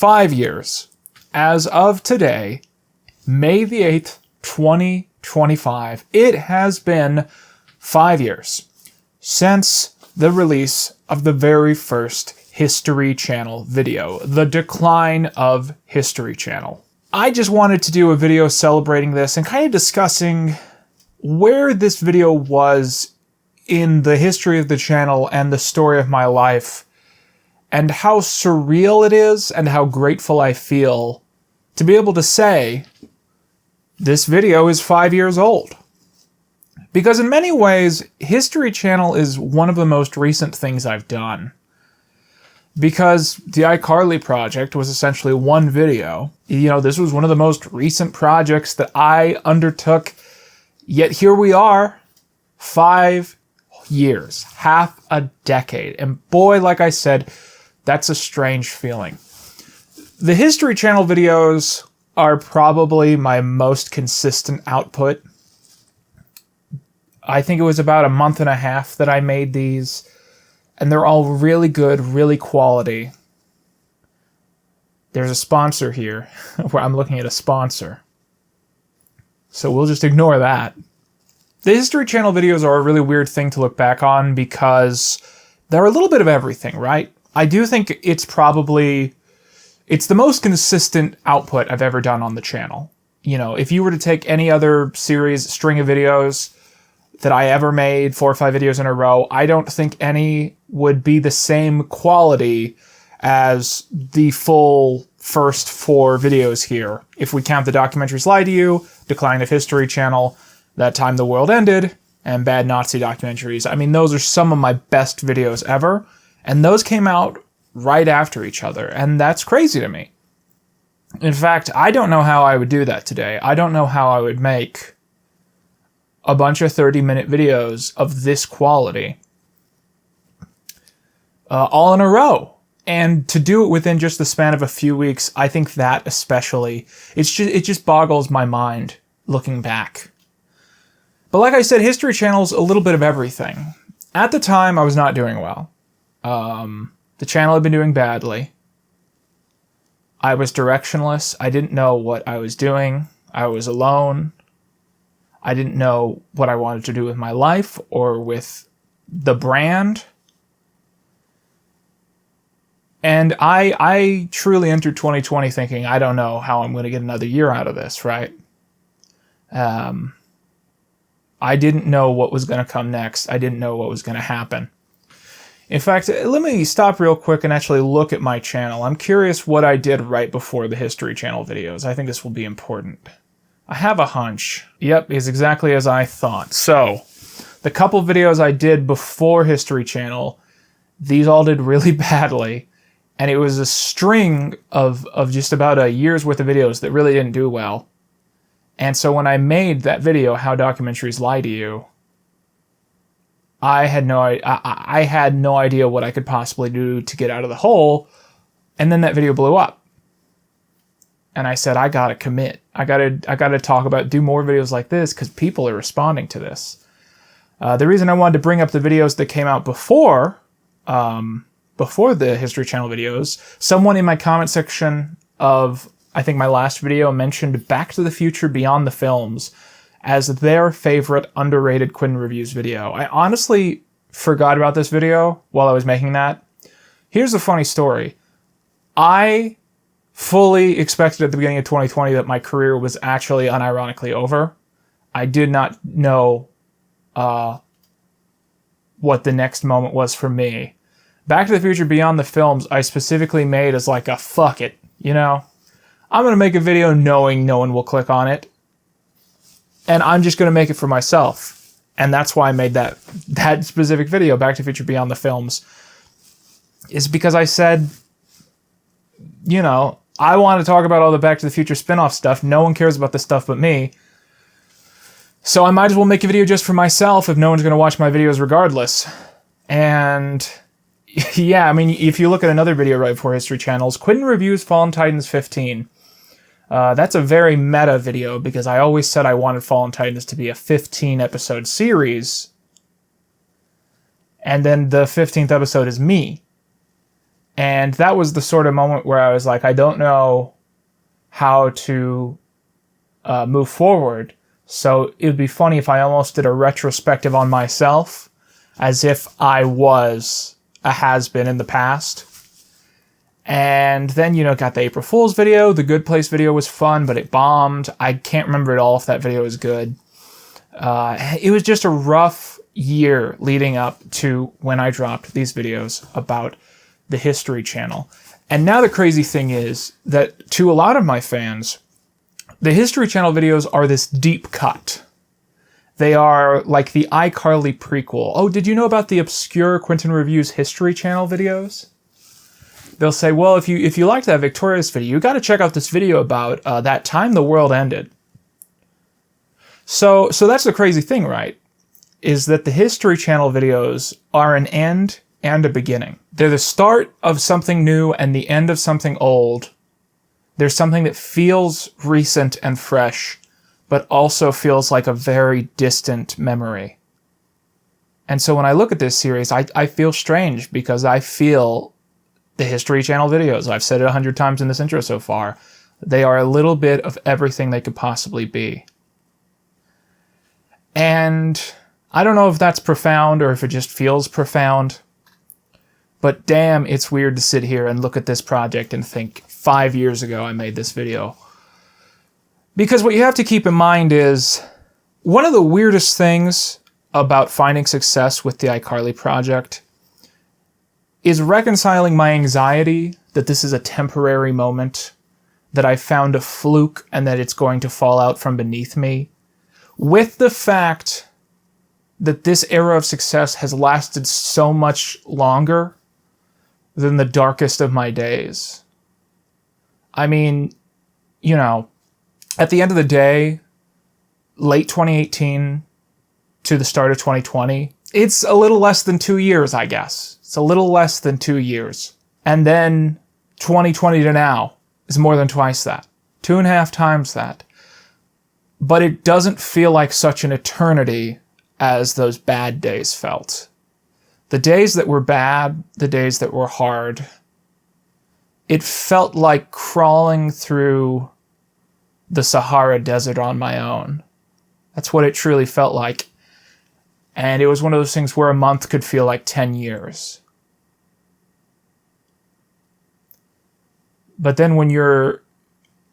5 years. As of today, May the 8th, 2025, it has been 5 years since the release of the very first History Channel video, The Decline of History Channel. I just wanted to do a video celebrating this and kind of discussing where this video was in the history of the channel and the story of my life, and how surreal it is and how grateful I feel to be able to say this video is 5 years old. Because in many ways, History Channel is one of the most recent things I've done. Because the iCarly project was essentially one video. You know, this was one of the most recent projects that I undertook, yet here we are, 5 years, half a decade. And boy, like I said, that's a strange feeling. The History Channel videos are probably my most consistent output. I think it was about a month and a half that I made these, and they're all really good, really quality. There's a sponsor here, where I'm looking at a sponsor. So we'll just ignore that. The History Channel videos are a really weird thing to look back on because they're a little bit of everything, right? I do think it's the most consistent output I've ever done on the channel. You know, if you were to take any other string of videos that I ever made, 4 or 5 videos in a row, I don't think any would be the same quality as the full first 4 videos here. If we count the documentaries Lie to You, Decline of History Channel, That Time the World Ended, and Bad Nazi Documentaries. I mean, those are some of my best videos ever, and those came out right after each other, and that's crazy to me. In fact, I don't know how I would do that today. I don't know how I would make a bunch of 30-minute videos of this quality all in a row. And to do it within just the span of a few weeks, I think that especially, it just boggles my mind looking back. But like I said, History Channel's a little bit of everything. At the time, I was not doing well. The channel had been doing badly. I was directionless. I didn't know what I was doing. I was alone. I didn't know what I wanted to do with my life or with the brand. And I truly entered 2020 thinking, I don't know how I'm going to get another year out of this, right? I didn't know what was going to come next. I didn't know what was going to happen. In fact, let me stop real quick and actually look at my channel. I'm curious what I did right before the History Channel videos. I think this will be important. I have a hunch. Yep, it's exactly as I thought. So, the couple videos I did before History Channel, these all did really badly. And it was a string of just about a year's worth of videos that really didn't do well. And so when I made that video, How Documentaries Lie to You, I had no idea what I could possibly do to get out of the hole. And then that video blew up. And I said, I gotta commit. I gotta talk about, do more videos like this because people are responding to this. The reason I wanted to bring up the videos that came out before the History Channel videos, someone in my comment section of, I think my last video, mentioned Back to the Future Beyond the Films as their favorite underrated Quinn Reviews video. I honestly forgot about this video while I was making that. Here's a funny story. I fully expected at the beginning of 2020 that my career was actually unironically over. I did not know what the next moment was for me. Back to the Future Beyond the Films, I specifically made as like a fuck it, you know? I'm going to make a video knowing no one will click on it. And I'm just going to make it for myself. And that's why I made that specific video, Back to the Future Beyond the Films, is because I said, you know, I want to talk about all the Back to the Future spin-off stuff. No one cares about this stuff but me. So I might as well make a video just for myself if no one's going to watch my videos regardless. And yeah, I mean, if you look at another video right before History Channel's, Quinn Reviews Fallen Titans 15. That's a very meta video because I always said I wanted Fallen Titans to be a 15-episode series. And then the 15th episode is me. And that was the sort of moment where I was like, I don't know how to move forward. So it would be funny if I almost did a retrospective on myself as if I was a has-been in the past. And then, got the April Fool's video. The Good Place video was fun, but it bombed. I can't remember at all if that video was good. It was just a rough year leading up to when I dropped these videos about the History Channel. And now the crazy thing is that to a lot of my fans, the History Channel videos are this deep cut. They are like the iCarly prequel. Oh, did you know about the obscure Quentin Reviews History Channel videos? They'll say, well, if you liked that Victorious video, you got to check out this video about that time the world ended. So that's the crazy thing, right? Is that the History Channel videos are an end and a beginning. They're the start of something new and the end of something old. There's something that feels recent and fresh, but also feels like a very distant memory. And so when I look at this series, I feel strange because I feel the History Channel videos, I've said it 100 times in this intro so far, they are a little bit of everything they could possibly be. And I don't know if that's profound or if it just feels profound, but damn, it's weird to sit here and look at this project and think 5 years ago I made this video. Because what you have to keep in mind is one of the weirdest things about finding success with the iCarly project is reconciling my anxiety that this is a temporary moment, that I found a fluke and that it's going to fall out from beneath me, with the fact that this era of success has lasted so much longer than the darkest of my days. I mean, at the end of the day, late 2018 to the start of 2020, it's a little less than 2 years, I guess. It's a little less than 2 years. And then 2020 to now is more than twice that. 2.5 times that. But it doesn't feel like such an eternity as those bad days felt. The days that were bad, the days that were hard, it felt like crawling through the Sahara Desert on my own. That's what it truly felt like. And it was one of those things where a month could feel like 10 years. But then when you're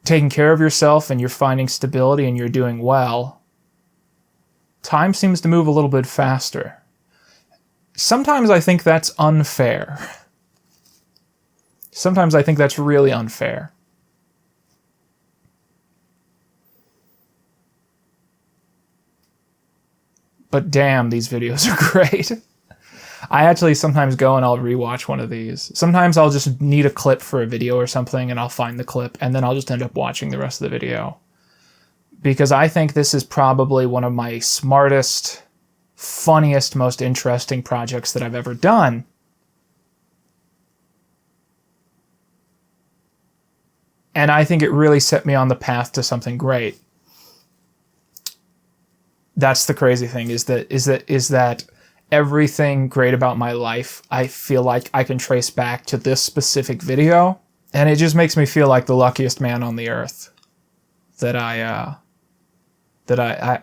taking care of yourself and you're finding stability and you're doing well, time seems to move a little bit faster. Sometimes I think that's unfair. Sometimes I think that's really unfair. But damn, these videos are great. I actually sometimes go and I'll rewatch one of these. Sometimes I'll just need a clip for a video or something and I'll find the clip and then I'll just end up watching the rest of the video. Because I think this is probably one of my smartest, funniest, most interesting projects that I've ever done. And I think it really set me on the path to something great. That's the crazy thing, is that everything great about my life, I feel like I can trace back to this specific video. And it just makes me feel like the luckiest man on the earth that I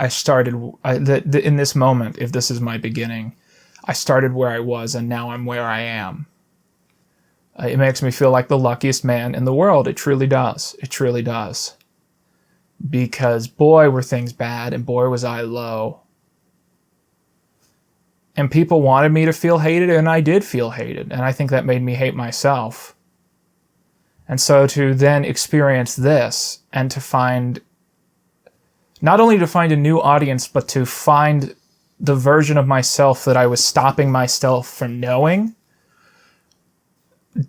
started, that in this moment, if this is my beginning, I started where I was and now I'm where I am. It makes me feel like the luckiest man in the world. It truly does. It truly does. Because boy, were things bad and boy, was I low. And people wanted me to feel hated, and I did feel hated. And I think that made me hate myself. And so to then experience this and to find, not only to find a new audience, but to find the version of myself that I was stopping myself from knowing,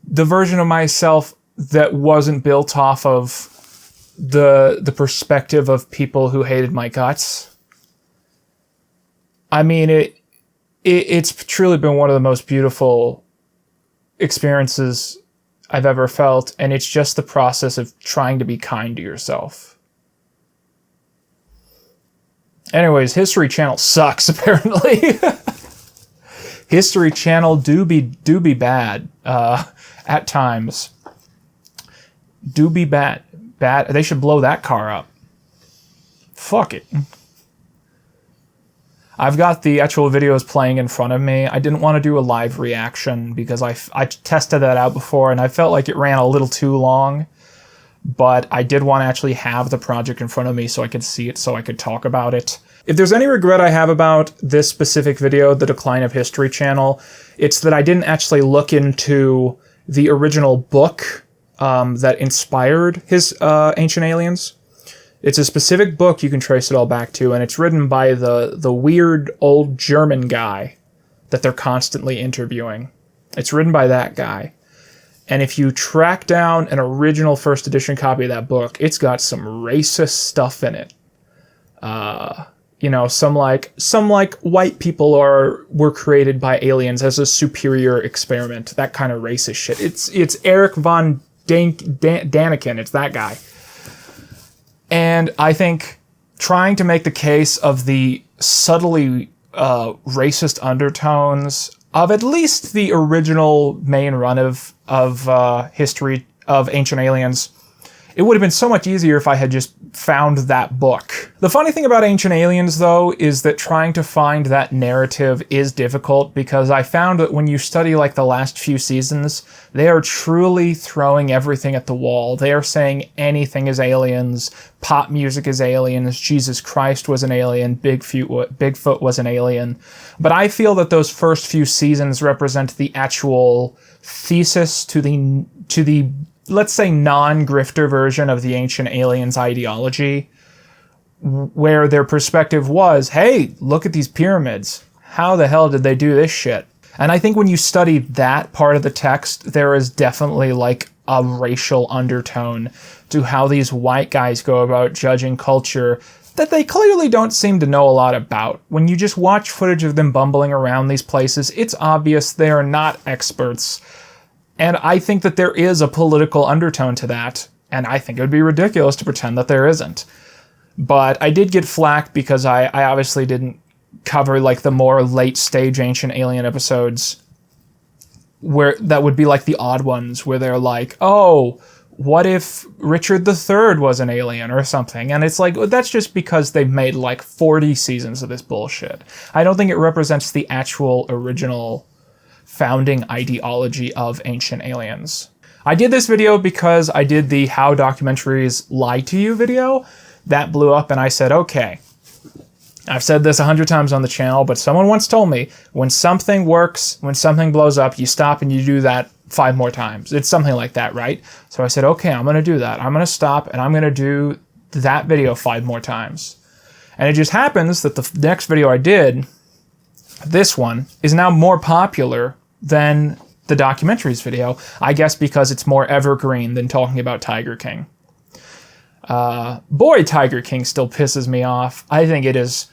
the version of myself that wasn't built off of the perspective of people who hated my guts. I mean, it's truly been one of the most beautiful experiences I've ever felt, and it's just the process of trying to be kind to yourself. Anyways, History Channel sucks, apparently. History Channel do be bad at times. Do be bad. They should blow that car up. Fuck it. I've got the actual videos playing in front of me. I didn't want to do a live reaction because I tested that out before and I felt like it ran a little too long. But I did want to actually have the project in front of me so I could see it, so I could talk about it. If there's any regret I have about this specific video, The Decline of History Channel, it's that I didn't actually look into the original book that inspired his Ancient Aliens. It's a specific book you can trace it all back to, and it's written by the weird old German guy that they're constantly interviewing. It's written by that guy. And if you track down an original first edition copy of that book, it's got some racist stuff in it. You know, some like white people were created by aliens as a superior experiment. That kind of racist shit. It's Eric von Daniken. It's that guy. And I think trying to make the case of the subtly racist undertones of at least the original main run of history of Ancient Aliens, it would have been so much easier if I had just found that book. The funny thing about Ancient Aliens, though, is that trying to find that narrative is difficult because I found that when you study like the last few seasons, they are truly throwing everything at the wall. They are saying anything is aliens, pop music is aliens, Jesus Christ was an alien, Bigfoot was an alien. But I feel that those first few seasons represent the actual thesis to the let's say non-grifter version of the Ancient Aliens ideology, where their perspective was, hey, look at these pyramids. How the hell did they do this shit? And I think when you study that part of the text, there is definitely like a racial undertone to how these white guys go about judging culture that they clearly don't seem to know a lot about. When you just watch footage of them bumbling around these places, it's obvious they are not experts. And I think that there is a political undertone to that, and I think it would be ridiculous to pretend that there isn't. But I did get flack because I obviously didn't cover like the more late stage Ancient Alien episodes where that would be like the odd ones where they're like, oh, what if Richard III was an alien or something? And it's like, that's just because they've made like 40 seasons of this bullshit. I don't think it represents the actual original founding ideology of Ancient Aliens. I did this video because I did the How Documentaries Lie to You video. That blew up and I said, okay, I've said this 100 times on the channel, but someone once told me when something works, when something blows up, you stop and you do that 5 more times. It's something like that, right? So I said, okay, I'm going to do that. I'm going to stop and I'm going to do that video 5 more times. And it just happens that the next video I did, this one, is now more popular than the documentaries video, I guess because it's more evergreen than talking about Tiger King. Boy, Tiger King still pisses me off. I think it is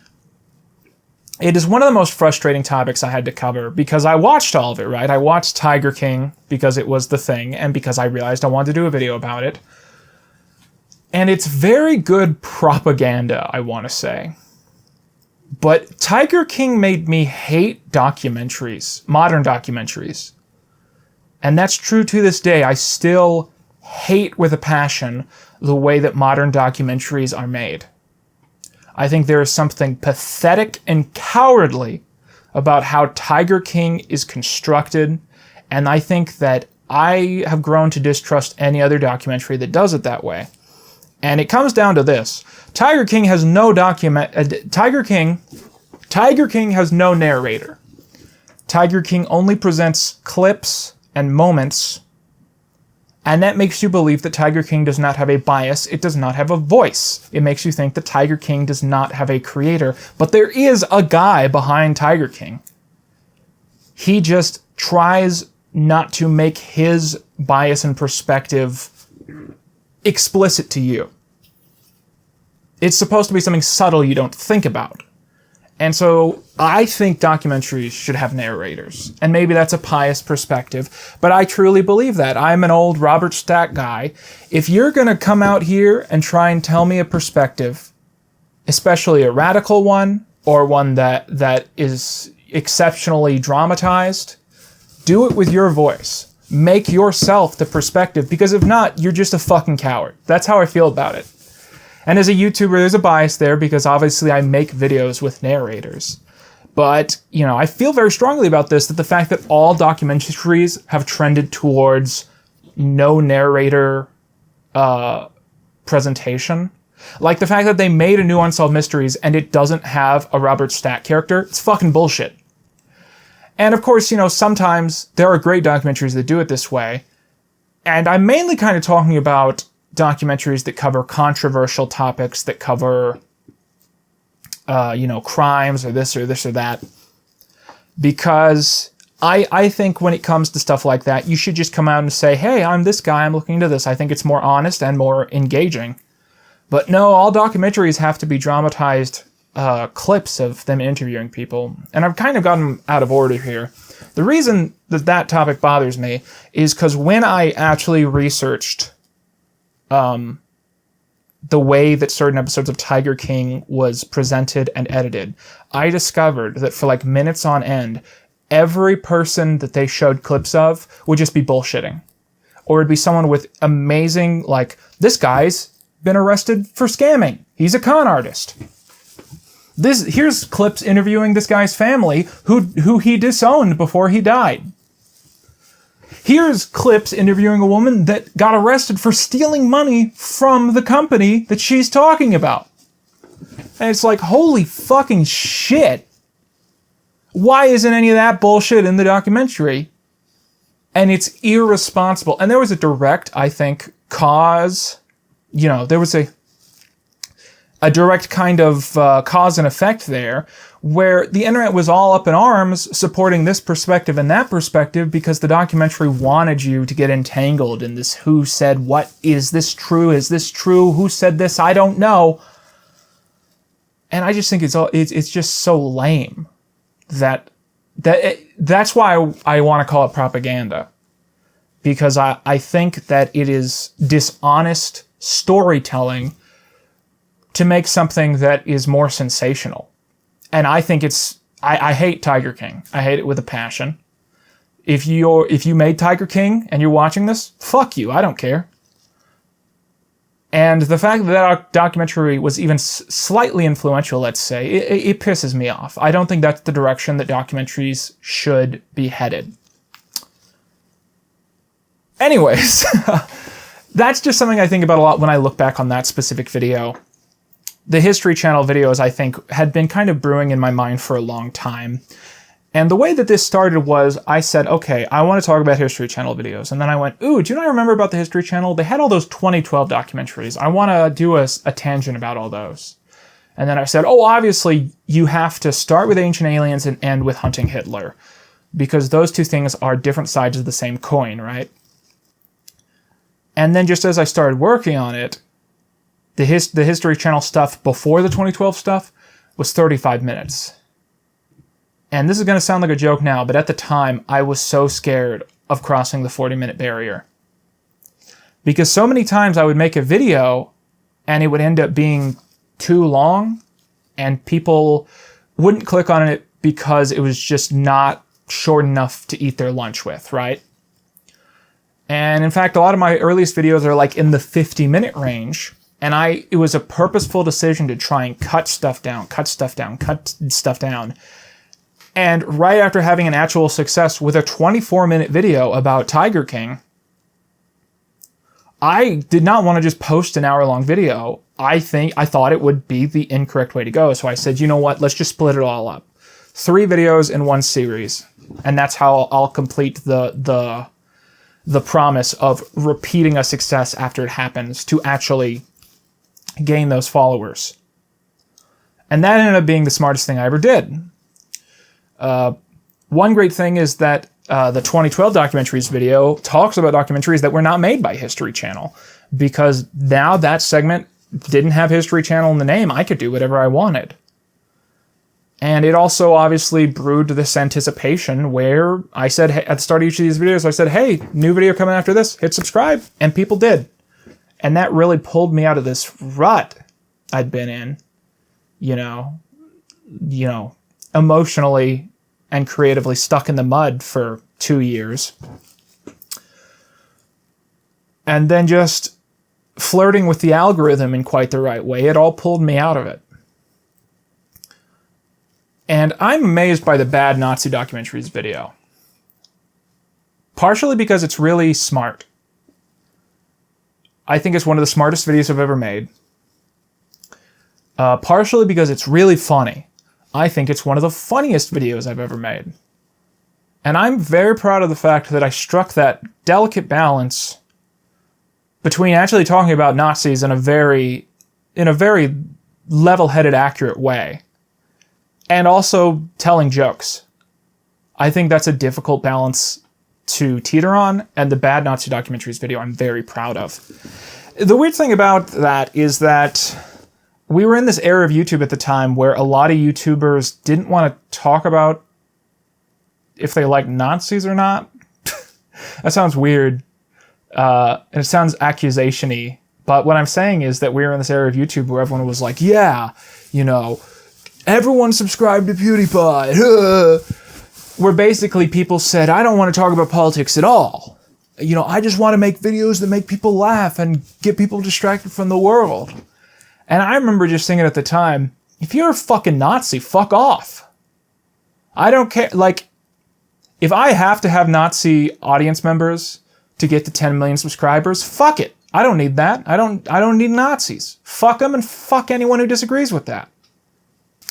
one of the most frustrating topics I had to cover because I watched all of it, right? I watched Tiger King because it was the thing and because I realized I wanted to do a video about it. And it's very good propaganda, I want to say. But Tiger King made me hate documentaries, modern documentaries. And that's true to this day. I still hate with a passion the way that modern documentaries are made. I think there is something pathetic and cowardly about how Tiger King is constructed, and I think that I have grown to distrust any other documentary that does it that way. And it comes down to this. Tiger King has no Tiger King has no narrator. Tiger King only presents clips and moments, and that makes you believe that Tiger King does not have a bias. It does not have a voice. It makes you think that Tiger King does not have a creator, but there is a guy behind Tiger King. He just tries not to make his bias and perspective explicit to you. It's supposed to be something subtle you don't think about. And so I think documentaries should have narrators. And maybe that's a pious perspective, but I truly believe that. I'm an old Robert Stack guy. If you're going to come out here and try and tell me a perspective, especially a radical one, or one that is exceptionally dramatized, do it with your voice. Make yourself the perspective, because if not, you're just a fucking coward. That's how I feel about it. And as a YouTuber, there's a bias there because obviously I make videos with narrators. But, you know, I feel very strongly about this, that the fact that all documentaries have trended towards no narrator presentation. Like the fact that they made a new Unsolved Mysteries and it doesn't have a Robert Stack character, it's fucking bullshit. And of course, you know, sometimes there are great documentaries that do it this way. And I'm mainly kind of talking about documentaries that cover controversial topics, that cover, you know, crimes or this or that. Because I think when it comes to stuff like that, you should just come out and say, hey, I'm this guy, I'm looking into this. I think it's more honest and more engaging. But no, all documentaries have to be dramatized clips of them interviewing people. And I've kind of gotten out of order here. The reason that topic bothers me is because when I actually researched the way that certain episodes of Tiger King was presented and edited, I discovered that for like minutes on end, every person that they showed clips of would just be bullshitting. Or it'd be someone with amazing, like, this guy's been arrested for scamming. He's a con artist. Here's clips interviewing this guy's family who he disowned before he died. Here's clips interviewing a woman that got arrested for stealing money from the company that she's talking about. And it's like, holy fucking shit. Why isn't any of that bullshit in the documentary? And it's irresponsible. And there was a direct, I think, cause, you know, there was a direct kind of cause and effect there, where the internet was all up in arms supporting this perspective and that perspective because the documentary wanted you to get entangled in this who said what, is this true, who said this, I don't know. And I just think it's just so lame that's why I want to call it propaganda, because I think that it is dishonest storytelling to make something that is more sensational. And I think I hate Tiger King. I hate it with a passion. If you made Tiger King and you're watching this, fuck you, I don't care. And the fact that that documentary was even slightly influential, let's say, it pisses me off. I don't think that's the direction that documentaries should be headed. Anyways, that's just something I think about a lot when I look back on that specific video. The History Channel videos, I think, had been kind of brewing in my mind for a long time. And the way that this started was I said, okay, I want to talk about History Channel videos. And then I went, ooh, do you know what I remember about the History Channel? They had all those 2012 documentaries. I want to do a tangent about all those. And then I said, oh, obviously, you have to start with Ancient Aliens and end with Hunting Hitler, because those two things are different sides of the same coin, right? And then just as I started working on it, the History Channel stuff before the 2012 stuff was 35 minutes. And this is going to sound like a joke now, but at the time, I was so scared of crossing the 40-minute barrier. Because so many times I would make a video, and it would end up being too long, and people wouldn't click on it because it was just not short enough to eat their lunch with, right? And in fact, a lot of my earliest videos are like in the 50-minute range, and it was a purposeful decision to try and cut stuff down. And right after having an actual success with a 24-minute video about Tiger King, I did not want to just post an hour-long video. I thought it would be the incorrect way to go. So I said, you know what? Let's just split it all up. 3 videos in one series. And that's how I'll complete the promise of repeating a success after it happens to actually gain those followers. And that ended up being the smartest thing I ever did. One great thing is that the 2012 documentaries video talks about documentaries that were not made by History Channel, because now that segment didn't have History Channel in the name. I could do whatever I wanted. And it also obviously brewed this anticipation where I said, hey, at the start of each of these videos, I said, hey, new video coming after this, hit subscribe. And people did. And that really pulled me out of this rut I'd been in, you know, emotionally and creatively stuck in the mud for 2 years. And then just flirting with the algorithm in quite the right way, it all pulled me out of it. And I'm amazed by the Bad Nazi Documentaries video. Partially because it's really smart. I think it's one of the smartest videos I've ever made. Partially because it's really funny. I think it's one of the funniest videos I've ever made. And I'm very proud of the fact that I struck that delicate balance between actually talking about Nazis in a very level-headed, accurate way, and also telling jokes. I think that's a difficult balance to teeter on, and the Bad Nazi Documentaries video I'm very proud of. The weird thing about that is that we were in this era of YouTube at the time where a lot of YouTubers didn't want to talk about if they like Nazis or not. That sounds weird. And it sounds accusation-y. But what I'm saying is that we were in this era of YouTube where everyone was like, yeah, you know, everyone subscribe to PewDiePie. Where basically people said, I don't want to talk about politics at all. You know, I just want to make videos that make people laugh and get people distracted from the world. And I remember just thinking at the time, if you're a fucking Nazi, fuck off. I don't care. Like, if I have to have Nazi audience members to get to 10 million subscribers, fuck it. I don't need that. I don't need Nazis. Fuck them and fuck anyone who disagrees with that.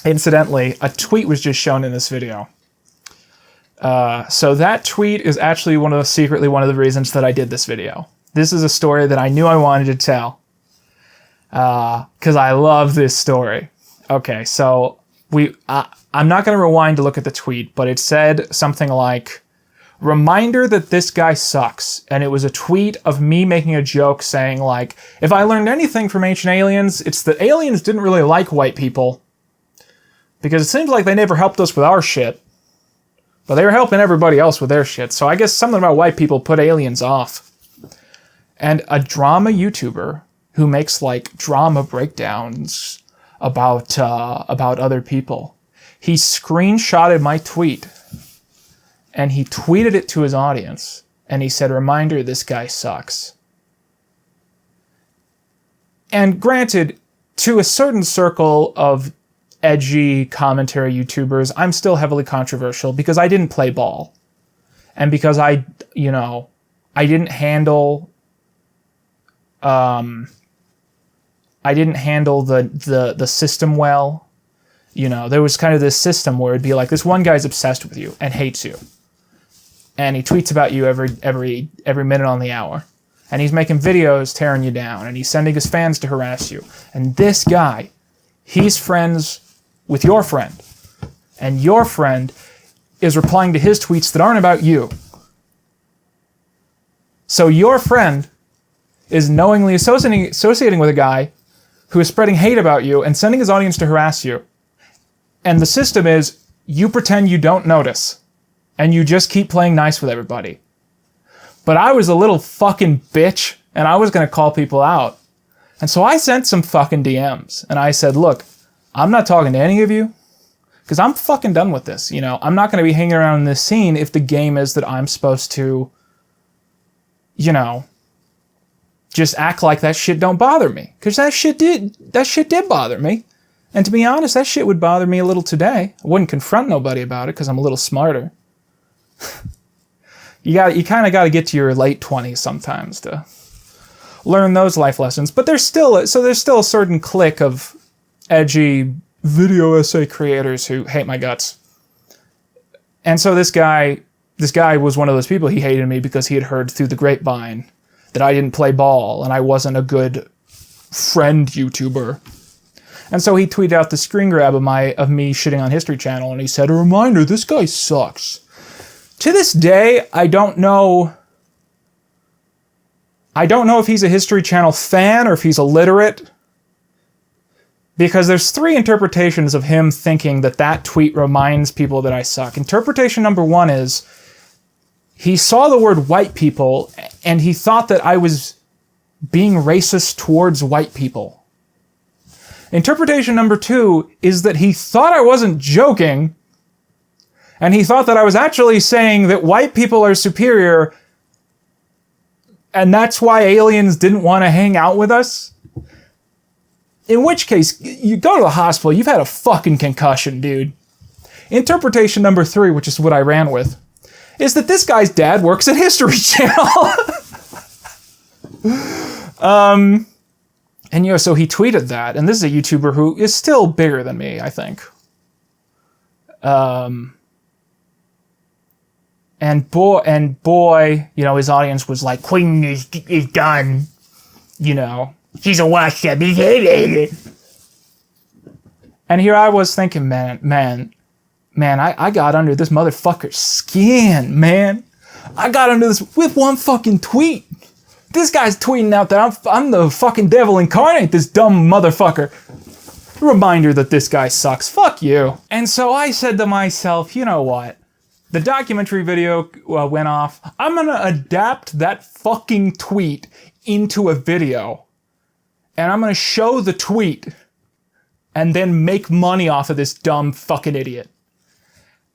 Incidentally, a tweet was just shown in this video. So that tweet is actually secretly one of the reasons that I did this video. This is a story that I knew I wanted to tell. Because I love this story. Okay, so I'm not going to rewind to look at the tweet, but it said something like, reminder that this guy sucks. And it was a tweet of me making a joke saying, like, if I learned anything from Ancient Aliens, it's that aliens didn't really like white people. Because it seems like they never helped us with our shit. But they were helping everybody else with their shit. So I guess something about white people put aliens off. And a drama YouTuber who makes, like, drama breakdowns about other people, he screenshotted my tweet. And he tweeted it to his audience. And he said, reminder, this guy sucks. And granted, to a certain circle of edgy commentary YouTubers, I'm still heavily controversial because I didn't play ball. And because I didn't handle the system well. You know, there was kind of this system where it'd be like, this one guy's obsessed with you and hates you. And he tweets about you every minute on the hour. And he's making videos tearing you down. And he's sending his fans to harass you. And this guy, he's friends with your friend. And your friend is replying to his tweets that aren't about you. So your friend is knowingly associating with a guy who is spreading hate about you and sending his audience to harass you. And the system is, you pretend you don't notice. And you just keep playing nice with everybody. But I was a little fucking bitch, and I was going to call people out. And so I sent some fucking DMs. And I said, look, I'm not talking to any of you, because I'm fucking done with this. You know, I'm not going to be hanging around in this scene if the game is that I'm supposed to, you know, just act like that shit don't bother me. Because that shit did bother me. And to be honest, that shit would bother me a little today. I wouldn't confront nobody about it because I'm a little smarter. You kind of got to get to your late 20s sometimes to learn those life lessons. But there's still a certain clique of edgy video essay creators who hate my guts. And so this guy was one of those people. He hated me because he had heard through the grapevine that I didn't play ball and I wasn't a good friend YouTuber. And so he tweeted out the screen grab of me shitting on History Channel, and he said, a reminder, this guy sucks. To this day, I don't know if he's a History Channel fan or if he's illiterate, because there's 3 interpretations of him thinking that tweet reminds people that I suck. Interpretation number 1 is he saw the word white people and he thought that I was being racist towards white people. Interpretation number 2 is that he thought I wasn't joking, And he thought that I was actually saying that white people are superior, and that's why aliens didn't want to hang out with us. In which case, you go to the hospital, you've had a fucking concussion, dude. Interpretation number 3, which is what I ran with, is that this guy's dad works at History Channel. And, so he tweeted that, and this is a YouTuber who is still bigger than me, I think. And boy, his audience was like, Queen is done. She's a wash up. And here I was thinking, man, I got under this motherfucker's skin, man. I got under this with one fucking tweet. This guy's tweeting out that I'm the fucking devil incarnate, this dumb motherfucker. Reminder that this guy sucks. Fuck you. And so I said to myself, you know what? The documentary video went off. I'm gonna adapt that fucking tweet into a video. And I'm gonna show the tweet. And then make money off of this dumb fucking idiot.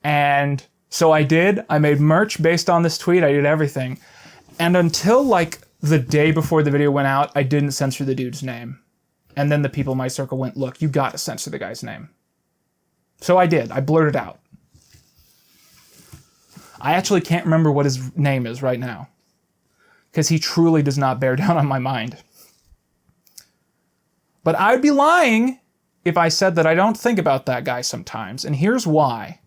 And so I did. I made merch based on this tweet. I did everything. And until like the day before the video went out, I didn't censor the dude's name. And then the people in my circle went, look, you gotta censor the guy's name. So I did. I blurted out. I actually can't remember what his name is right now. Because he truly does not bear down on my mind. But I would be lying if I said that I don't think about that guy sometimes. And here's why.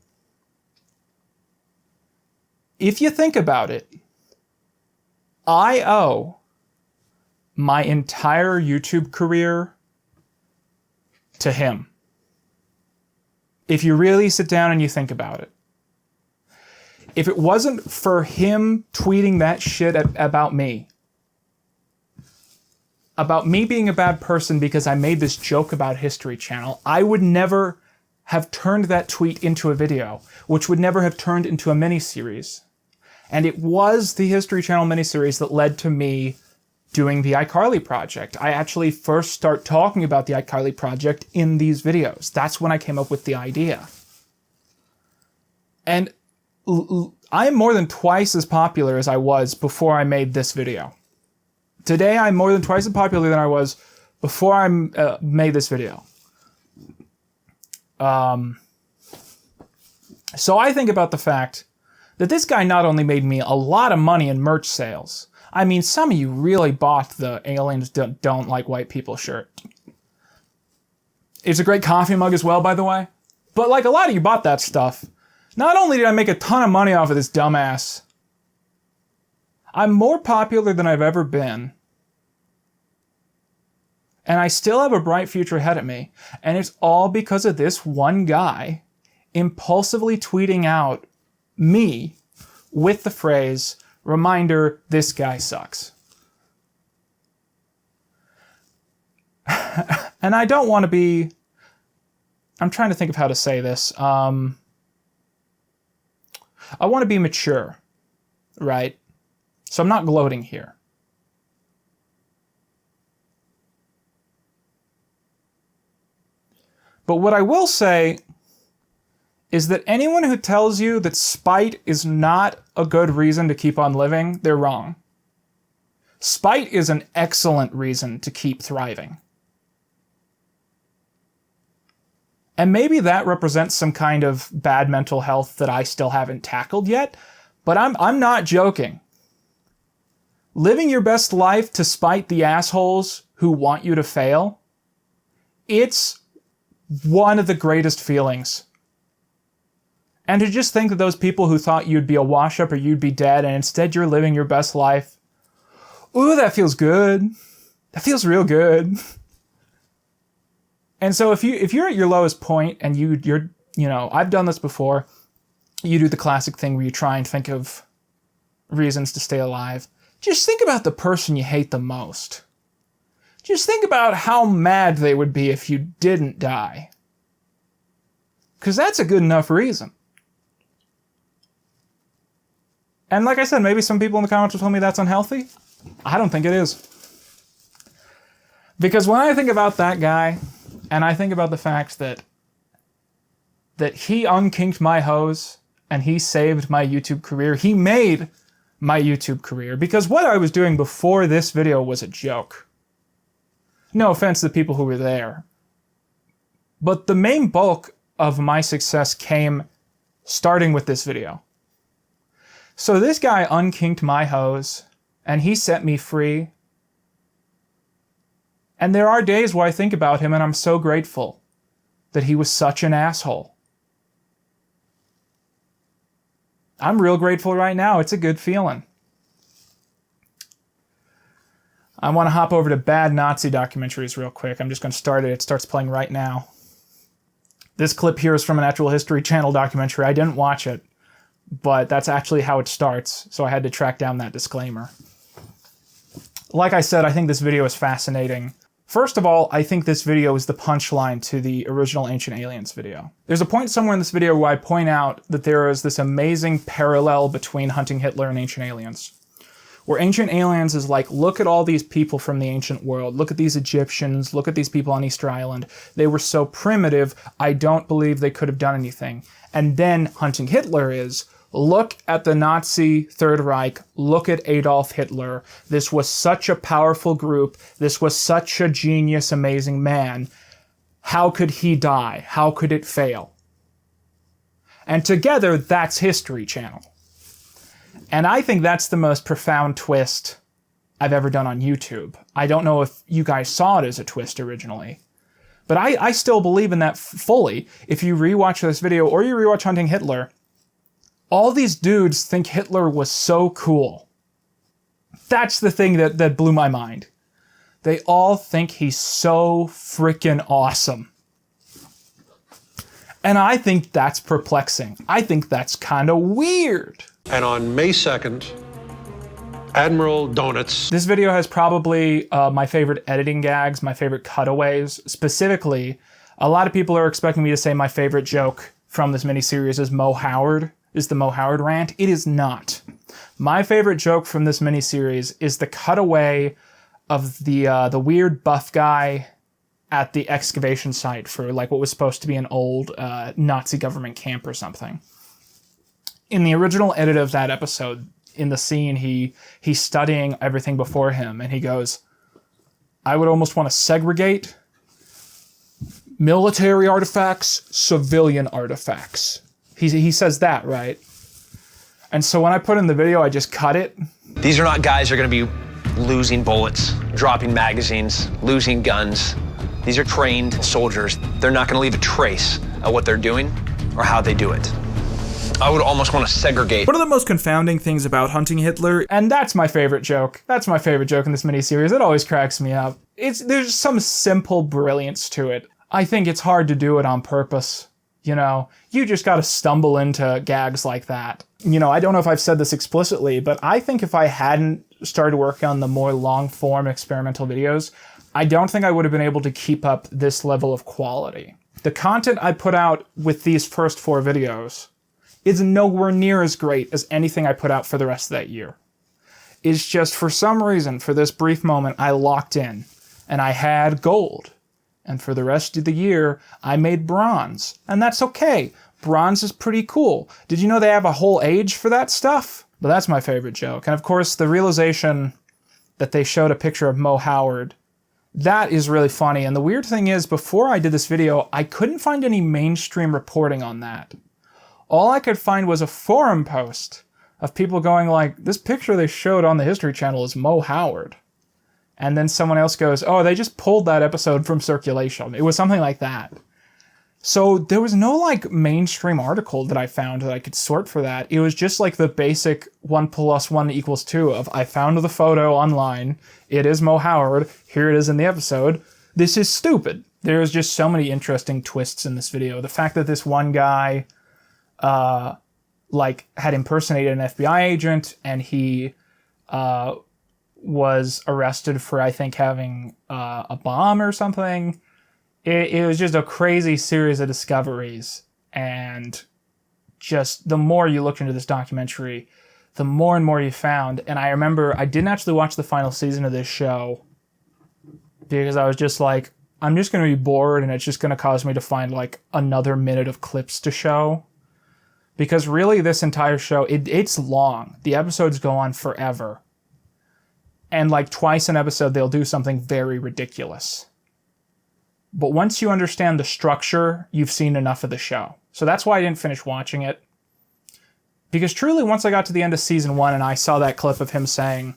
If you think about it, I owe my entire YouTube career to him. If you really sit down and you think about it. If it wasn't for him tweeting that shit about me being a bad person because I made this joke about History Channel, I would never have turned that tweet into a video, which would never have turned into a miniseries. And it was the History Channel miniseries that led to me doing the iCarly project. I actually first start talking about the iCarly project in these videos. That's when I came up with the idea. And I'm more than twice as popular as I was before I made this video. Today, I'm more than twice as popular than I was before I made this video. So I think about the fact that this guy not only made me a lot of money in merch sales. I mean, some of you really bought the aliens don't like white people shirt. It's a great coffee mug as well, by the way. But like a lot of you bought that stuff. Not only did I make a ton of money off of this dumbass, I'm more popular than I've ever been. And I still have a bright future ahead of me. And it's all because of this one guy impulsively tweeting out me with the phrase, reminder, this guy sucks. And I don't want to be... I'm trying to think of how to say this. I want to be mature, right? So I'm not gloating here. But what I will say is that anyone who tells you that spite is not a good reason to keep on living, they're wrong. Spite is an excellent reason to keep thriving. And maybe that represents some kind of bad mental health that I still haven't tackled yet, but I'm not joking. Living your best life to spite the assholes who want you to fail, it's one of the greatest feelings. And to just think that those people who thought you'd be a wash-up or you'd be dead and instead you're living your best life, ooh, that feels good. That feels real good. And so if you're at your lowest point and you're I've done this before. You do the classic thing where you try and think of reasons to stay alive. Just think about the person you hate the most. Just think about how mad they would be if you didn't die. Because that's a good enough reason. And like I said, maybe some people in the comments will tell me that's unhealthy. I don't think it is. Because when I think about that guy, and I think about the fact that he unkinked my hose and he saved my YouTube career. He made my YouTube career, because what I was doing before this video was a joke. No offense to the people who were there. But the main bulk of my success came starting with this video. So this guy unkinked my hose, and he set me free. And there are days where I think about him and I'm so grateful that he was such an asshole. I'm real grateful right now. It's a good feeling. I want to hop over to bad Nazi documentaries real quick. I'm just going to start it. It starts playing right now. This clip here is from a Natural History Channel documentary. I didn't watch it, but that's actually how it starts, so I had to track down that disclaimer. Like I said, I think this video is fascinating. First of all, I think this video is the punchline to the original Ancient Aliens video. There's a point somewhere in this video where I point out that there is this amazing parallel between Hunting Hitler and Ancient Aliens. Where Ancient Aliens is like, look at all these people from the ancient world. Look at these Egyptians. Look at these people on Easter Island. They were so primitive, I don't believe they could have done anything. And then Hunting Hitler is, look at the Nazi Third Reich. Look at Adolf Hitler. This was such a powerful group. This was such a genius, amazing man. How could he die? How could it fail? And together, that's History Channel. And I think that's the most profound twist I've ever done on YouTube. I don't know if you guys saw it as a twist originally, but I still believe in that fully. If you rewatch this video or you rewatch Hunting Hitler, all these dudes think Hitler was so cool. That's the thing that blew my mind. They all think he's so freaking awesome. And I think that's perplexing. I think that's kind of weird. And on May 2nd, Admiral Donuts. This video has probably my favorite editing gags, my favorite cutaways. Specifically, a lot of people are expecting me to say my favorite joke from this miniseries is Mo Howard, is the Mo Howard rant. It is not. My favorite joke from this miniseries is the cutaway of the weird buff guy at the excavation site for like what was supposed to be an old Nazi government camp or something. In the original edit of that episode, in the scene, he's studying everything before him, and he goes, I would almost want to segregate military artifacts, civilian artifacts. He says that, right? And so when I put in the video, I just cut it. These are not guys who are going to be losing bullets, dropping magazines, losing guns. These are trained soldiers. They're not going to leave a trace of what they're doing or how they do it. I would almost want to segregate. One of the most confounding things about Hunting Hitler, and that's my favorite joke. That's my favorite joke in this miniseries. It always cracks me up. There's some simple brilliance to it. I think it's hard to do it on purpose. You know, you just got to stumble into gags like that. You know, I don't know if I've said this explicitly, but I think if I hadn't started working on the more long-form experimental videos, I don't think I would have been able to keep up this level of quality. The content I put out with these first 4 videos is nowhere near as great as anything I put out for the rest of that year. It's just, for some reason, for this brief moment, I locked in, and I had gold. And for the rest of the year, I made bronze. And that's okay. Bronze is pretty cool. Did you know they have a whole age for that stuff? But that's my favorite joke. And of course, the realization that they showed a picture of Mo Howard, that is really funny. And the weird thing is, before I did this video, I couldn't find any mainstream reporting on that. All I could find was a forum post of people going like, this picture they showed on the History Channel is Mo Howard. And then someone else goes, oh, they just pulled that episode from circulation. It was something like that. So there was no like mainstream article that I found that I could sort for that. It was just like the basic 1 + 1 = 2 of I found the photo online. It is Mo Howard. Here it is in the episode. This is stupid. There's just so many interesting twists in this video. The fact that this one guy like had impersonated an FBI agent, and he was arrested for, I think, having a bomb or something. It was just a crazy series of discoveries, and just the more you looked into this documentary, the more and more you found. And I remember I didn't actually watch the final season of this show because I was just like, I'm just going to be bored, and it's just going to cause me to find like another minute of clips to show. Because really, this entire show, it's long. The episodes go on forever. And like twice an episode, they'll do something very ridiculous. But once you understand the structure, you've seen enough of the show. So that's why I didn't finish watching it. Because truly, once I got to the end of season 1 and I saw that clip of him saying,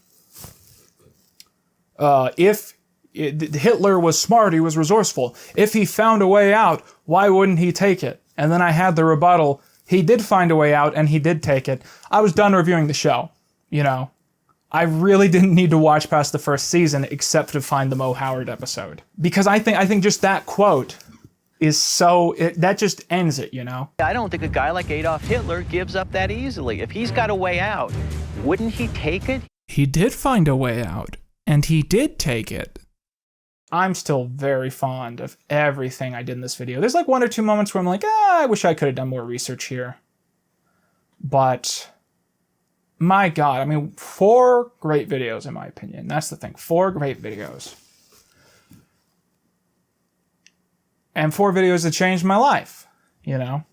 Hitler was smart, he was resourceful. If he found a way out, why wouldn't he take it? And then I had the rebuttal, he did find a way out and he did take it. I was done reviewing the show, you know. I really didn't need to watch past the first season except to find the Mo Howard episode. Because I think just that quote is that just ends it, you know? I don't think a guy like Adolf Hitler gives up that easily. If he's got a way out, wouldn't he take it? He did find a way out, and he did take it. I'm still very fond of everything I did in this video. There's like 1 or 2 moments where I'm like, I wish I could have done more research here. But my God, I mean, 4 great videos in my opinion. That's the thing, 4 great videos. And 4 videos that changed my life, you know?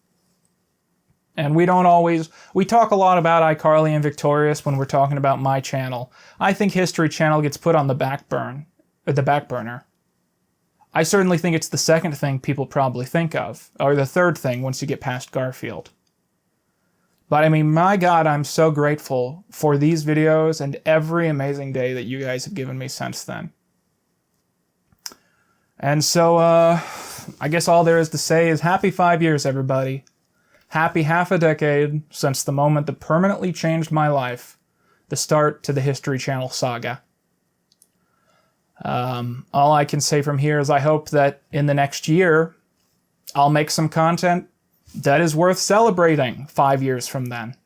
And we talk a lot about iCarly and Victorious when we're talking about my channel. I think History Channel gets put on the back burner. I certainly think it's the second thing people probably think of, or the third thing once you get past Garfield. But I mean, my God, I'm so grateful for these videos and every amazing day that you guys have given me since then. And so, I guess all there is to say is happy 5 years, everybody. Happy half a decade since the moment that permanently changed my life, the start to the History Channel saga. All I can say from here is I hope that in the next year, I'll make some content that is worth celebrating 5 years from then.